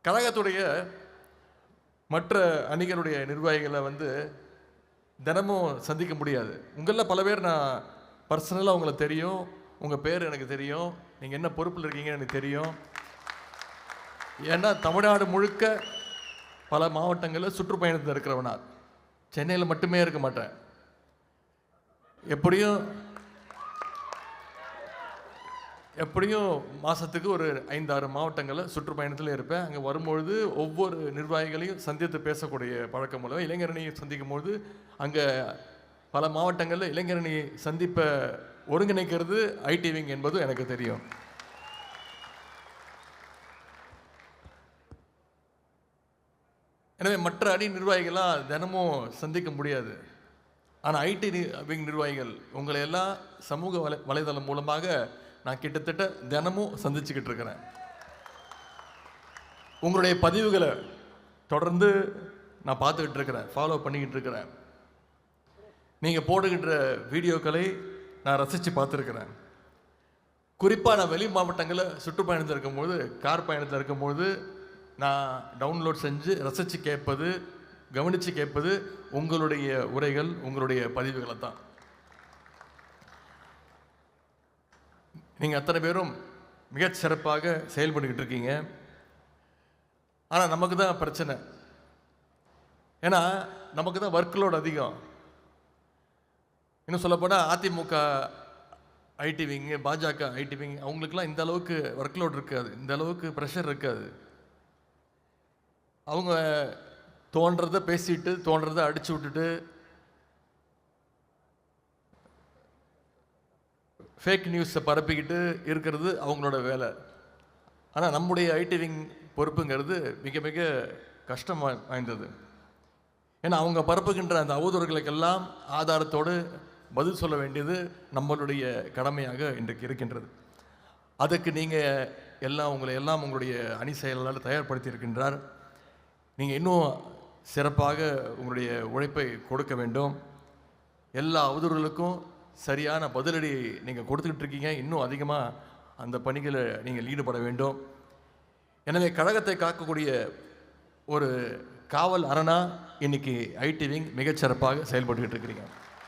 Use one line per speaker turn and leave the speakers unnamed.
கழகத்துடைய மற்ற அணிகளுடைய நிர்வாகிகளை தினமும் சந்திக்க முடியாது. உங்களில் பல பேர் நான் பர்சனலாக உங்களை தெரியும், உங்கள் பேர் எனக்கு தெரியும், நீங்கள் என்ன பொறுப்பில் இருக்கீங்கன்னு எனக்கு தெரியும். ஏன்னா தமிழ்நாடு முழுக்க பல மாவட்டங்களில் சுற்றுப்பயணத்தில் இருக்கிறவனா, சென்னையில் மட்டுமே இருக்க மாட்டேன். எப்படியும் மாதத்துக்கு ஒரு 5-6 மாவட்டங்களில் சுற்றுப்பயணத்தில் இருப்பேன். அங்கே வரும்பொழுது ஒவ்வொரு நிர்வாகிகளையும் சந்தித்து பேசக்கூடிய பழக்கம் மூலம் இளைஞரணியை சந்திக்கும் பொழுது அங்கே பல மாவட்டங்களில் இளைஞரணி சந்திப்பை ஒருங்கிணைக்கிறது ஐடி விங் என்பது எனக்கு தெரியும். எனவே மற்ற அணி நிர்வாகிகளாக தினமும் சந்திக்க முடியாது. ஆனால் ஐடி விங் நிர்வாகிகள் உங்களை எல்லாம் சமூக வலைதளம் மூலமாக நான் கிட்டத்தட்ட தினமும் சந்திச்சுக்கிட்டு இருக்கிறேன். உங்களுடைய பதிவுகளை தொடர்ந்து நான் பார்த்துக்கிட்டு இருக்கிறேன், ஃபாலோ பண்ணிக்கிட்டு இருக்கிறேன். நீங்கள் போடுகின்ற வீடியோக்களை நான் ரசித்து பார்த்துருக்கிறேன். குறிப்பாக நான் வெளி மாவட்டங்களில் சுற்றுப்பயணத்தில் இருக்கும்போது, கார் பயணத்தில் இருக்கும்போது நான் டவுன்லோட் செஞ்சு ரசித்து கேட்பது, கவனித்து கேட்பது உங்களுடைய உரைகள், உங்களுடைய பதிவுகளை தான். நீங்கள் அத்தனை பேரும் மிகச் சிறப்பாக செயல்பட்டுக்கிட்டு இருக்கீங்க. ஆனால் நமக்கு தான் பிரச்சனை. ஏன்னா நமக்கு தான் ஒர்க்லோட் அதிகம். இன்னும் சொல்லப்போனால் அதிமுக ஐடி விங்கு, பாஜக ஐடி விங், அவங்களுக்குலாம் இந்த அளவுக்கு ஒர்க்லோட் இருக்காது, இந்த அளவுக்கு ப்ரெஷர் இருக்காது. அவங்க தோன்றதை பேசிட்டு தோன்றதை அடிச்சு விட்டுட்டு ஃபேக் நியூஸை பரப்பிக்கிட்டு இருக்கிறது அவங்களோட வேலை. ஆனால் நம்முடைய ஐடி விங் பொறுப்புங்கிறது மிக மிக கஷ்டம் வாய்ந்தது. ஏன்னா அவங்க பரப்புகின்ற அந்த அவதூறுகளுக்கெல்லாம் ஆதாரத்தோடு பதில் சொல்ல வேண்டியது நம்மளுடைய கடமையாக இன்றைக்கு இருக்கின்றது. அதுக்கு நீங்கள் உங்களுடைய அணி செயலாளர் தயார்படுத்தி இருக்கின்றார். நீங்கள் இன்னும் சிறப்பாக உங்களுடைய உழைப்பை கொடுக்க வேண்டும். எல்லா அவதூறுகளுக்கும் சரியான பதிலடி நீங்கள் கொடுத்துக்கிட்டு இருக்கீங்க. இன்னும் அதிகமாக அந்த பணிகளை நீங்கள் ஈடுபட வேண்டும். எனவே கழகத்தை காக்கக்கூடிய ஒரு காவல் அரணா இன்னைக்கு ஐடி விங் மிகச்சிறப்பாக செயல்பட்டுக்கிட்டு இருக்கிறீங்க.